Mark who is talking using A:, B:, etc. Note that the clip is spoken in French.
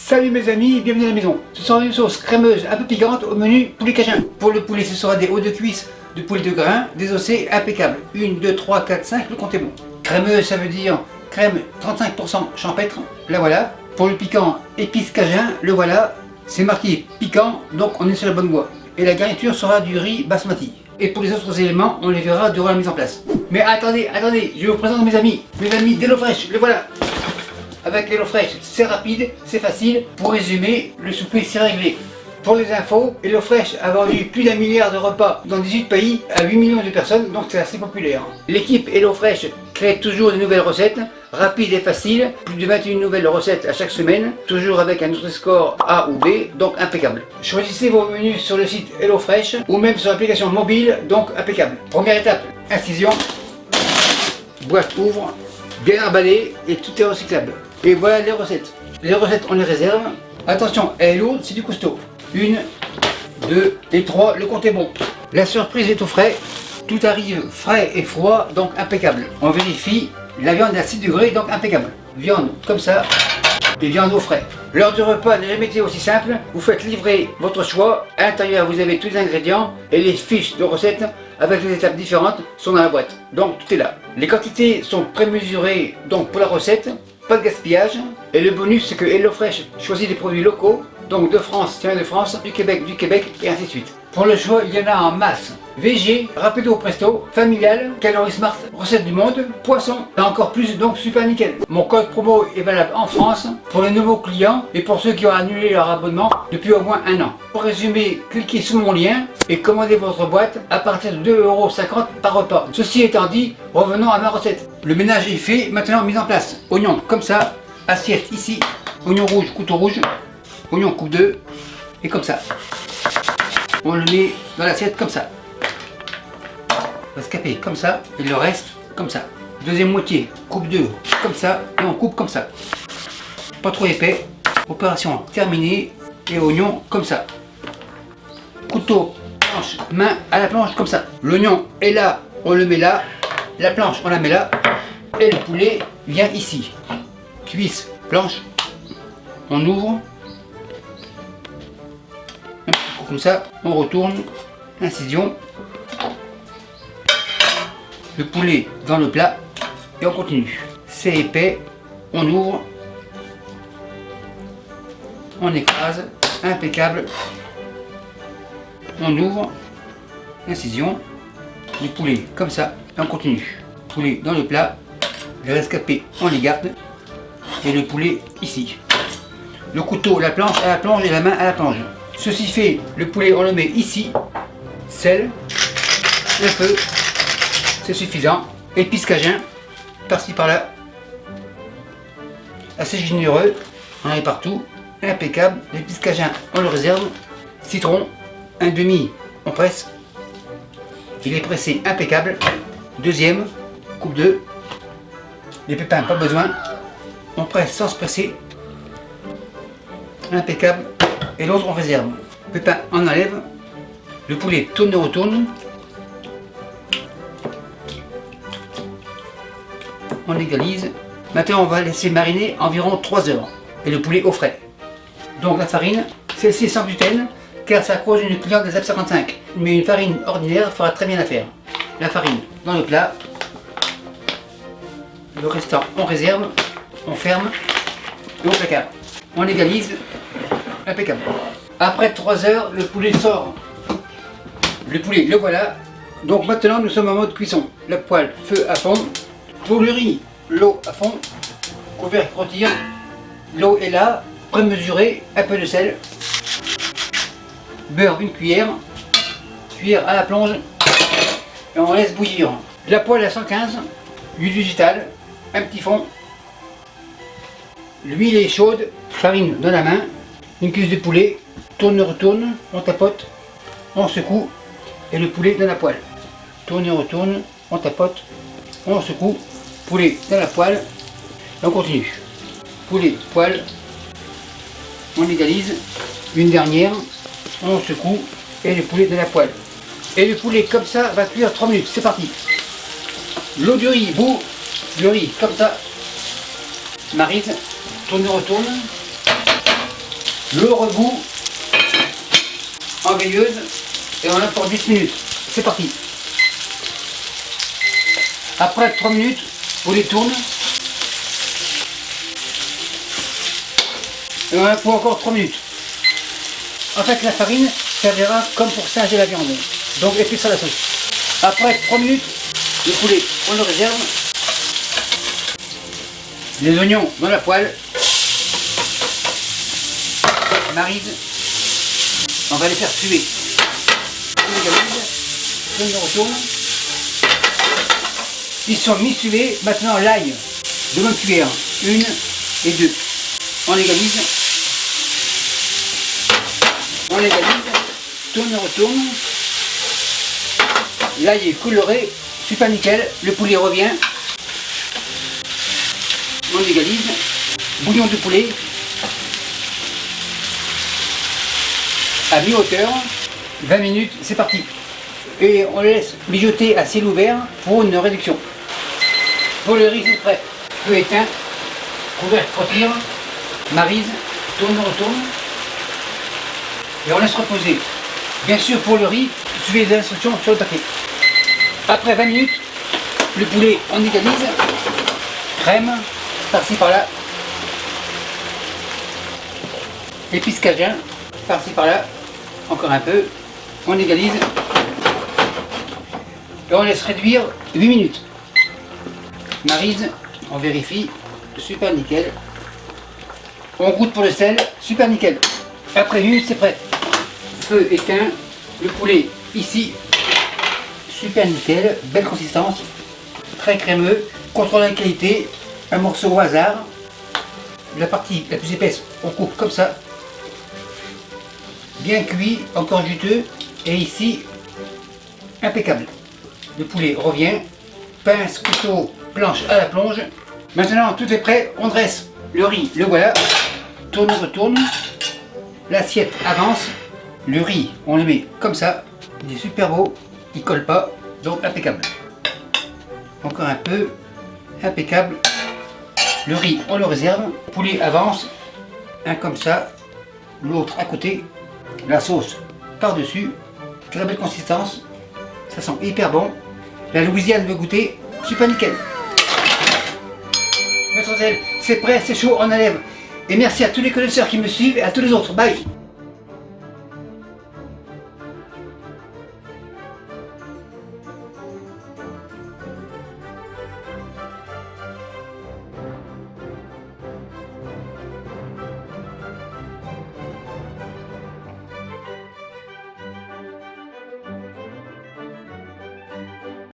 A: Salut mes amis, bienvenue à la maison. Ce sera une sauce crémeuse un peu piquante au menu poulet cajun. Pour le poulet, ce sera des hauts de cuisse de poulet de grain, désossé, impeccable. 1, 2, 3, 4, 5, le compte est bon. Crémeuse, ça veut dire crème 35% champêtre, la voilà. Pour le piquant, épice cajun, le voilà. C'est marqué piquant, donc on est sur la bonne voie. Et la garniture sera du riz basmati. Et pour les autres éléments, on les verra durant la mise en place. Mais attendez, je vous présente mes amis d'HelloFresh, le voilà. Avec HelloFresh, c'est rapide, c'est facile. Pour résumer, le souper c'est réglé. Pour les infos, HelloFresh a vendu plus d'1 milliard de repas dans 18 pays à 8 millions de personnes, donc c'est assez populaire. L'équipe HelloFresh crée toujours de nouvelles recettes, rapides et faciles, plus de 21 nouvelles recettes à chaque semaine, toujours avec un Nutri-Score A ou B, donc impeccable. Choisissez vos menus sur le site HelloFresh ou même sur l'application mobile, donc impeccable. Première étape, incision, boîte ouvre, bien emballé et tout est recyclable. Et voilà les recettes. Les recettes on les réserve. Attention, elle est lourde, c'est du costaud. 1, 2 et 3, le compte est bon. La surprise est au frais. Tout arrive frais et froid, donc impeccable. On vérifie, la viande est à 6 degrés, donc impeccable. Viande comme ça, et viande au frais. L'heure du repas n'a jamais été aussi simple. Vous faites livrer votre choix. À l'intérieur, vous avez tous les ingrédients et les fiches de recettes avec les étapes différentes sont dans la boîte. Donc tout est là. Les quantités sont prémesurées donc pour la recette. Pas de gaspillage. Et le bonus, c'est que HelloFresh choisit des produits locaux. Donc de France, tiens de France, du Québec, et ainsi de suite. Pour le choix, il y en a en masse. VG, rapido presto, familial, calories smart, recette du monde, poisson, et encore plus, donc super nickel. Mon code promo est valable en France pour les nouveaux clients et pour ceux qui ont annulé leur abonnement depuis au moins 1 an. Pour résumer, cliquez sous mon lien et commandez votre boîte à partir de 2,50 € par repas. Ceci étant dit, revenons à ma recette. Le ménage est fait, maintenant mise en place. Oignon comme ça, assiette ici, oignon rouge, couteau rouge, oignon coupe 2 et comme ça. On le met dans l'assiette comme ça. On va se caper comme ça et le reste comme ça. Deuxième moitié, coupe 2 comme ça et on coupe comme ça. Pas trop épais. Opération terminée et oignon comme ça. Couteau, planche, main à la planche comme ça. L'oignon est là, on le met là. La planche, on la met là. Et le poulet vient ici. Cuisse, planche. On ouvre. Un petit coup comme ça, on retourne, incision, le poulet dans le plat et on continue. C'est épais, on ouvre, on écrase, impeccable, on ouvre, incision, le poulet comme ça et on continue. Poulet dans le plat, les rescapés on les garde et le poulet ici. Le couteau, la planche à la plonge et la main à la plonge. Ceci fait, le poulet on le met ici, sel, un peu, c'est suffisant, épices cajun, par-ci par-là, assez généreux, on en est partout, impeccable, l'épice cajun on le réserve, citron, un demi on presse, il est pressé impeccable, deuxième, coupe 2, les pépins pas besoin, on presse sans se presser, impeccable. Et l'autre on réserve. Pépin on enlève. Le poulet tourne et retourne. On égalise. Maintenant on va laisser mariner environ 3 heures. Et le poulet au frais. Donc la farine, celle-ci est sans gluten car ça cause une cliente des ZAP 55. Mais une farine ordinaire fera très bien l'affaire. La farine dans le plat. Le restant on réserve. On ferme. Et on placard. On égalise. Impeccable. Après 3 heures, le poulet sort. Le poulet, le voilà. Donc maintenant, nous sommes en mode cuisson. La poêle, feu à fond. Pour le riz, l'eau à fond. Couvercle rôtir. L'eau est là, prémesurée. Un peu de sel. Beurre, 1 cuillère. Cuillère à la plonge. Et on laisse bouillir. La poêle à 115. Huile végétale. Un petit fond. L'huile est chaude. Farine dans la main. Une cuisse de poulet, tourne, retourne, on tapote, on secoue et le poulet dans la poêle. Tourne, retourne, on tapote, on secoue, poulet dans la poêle et on continue. Poulet, poêle, on égalise, une dernière, on secoue et le poulet dans la poêle. Et le poulet comme ça va cuire 3 minutes, c'est parti. L'eau du riz, bout, le riz comme ça, marise, tourne, retourne. Le rebout en veilleuse et on attend 10 minutes. C'est parti. Après 3 minutes, on les tourne. Et on a pour encore 3 minutes. En fait, la farine servira comme pour singer la viande. Donc épice à la sauce. Après 3 minutes, le poulet, on le réserve. Les oignons dans la poêle. Marise. On va les faire suer. On égalise. On les retourne. Ils sont mi-sués. Maintenant l'ail de bonne cuillère. 1 et 2. On égalise. On égalise. Tourne et retourne. L'ail est coloré. Super nickel. Le poulet revient. On égalise. Bouillon de poulet. À mi-hauteur. 20 minutes. C'est parti. Et on le laisse mijoter à ciel ouvert pour une réduction. Pour le riz, c'est prêt. Feu éteint. Couvercle frottir. Marise. Tourne, retourne. Et on laisse reposer. Bien sûr, pour le riz, suivez les instructions sur le paquet. Après 20 minutes, le poulet, on égalise. Crème, par-ci par-là. Épices cajun, par-ci par-là. Encore un peu. On égalise. Et on laisse réduire 8 minutes. Marise, on vérifie. Super nickel. On goûte pour le sel. Super nickel. Après 8 minutes, c'est prêt. Feu éteint. Le poulet ici. Super nickel. Belle consistance. Très crémeux. Contrôle la qualité. Un morceau au hasard. La partie la plus épaisse, on coupe comme ça. Bien cuit, encore juteux. Et ici, impeccable. Le poulet revient. Pince, couteau, planche à la plonge. Maintenant, tout est prêt. On dresse le riz. Le voilà. Tourne, retourne. L'assiette avance. Le riz, on le met comme ça. Il est super beau. Il colle pas. Donc, impeccable. Encore un peu. Impeccable. Le riz, on le réserve. Le poulet avance. Un comme ça. L'autre à côté. La sauce par-dessus. Très belle consistance. Ça sent hyper bon. La Louisiane veut goûter. Super nickel. Mademoiselle, c'est prêt, c'est chaud, on enlève. Et merci à tous les connaisseurs qui me suivent et à tous les autres. Bye.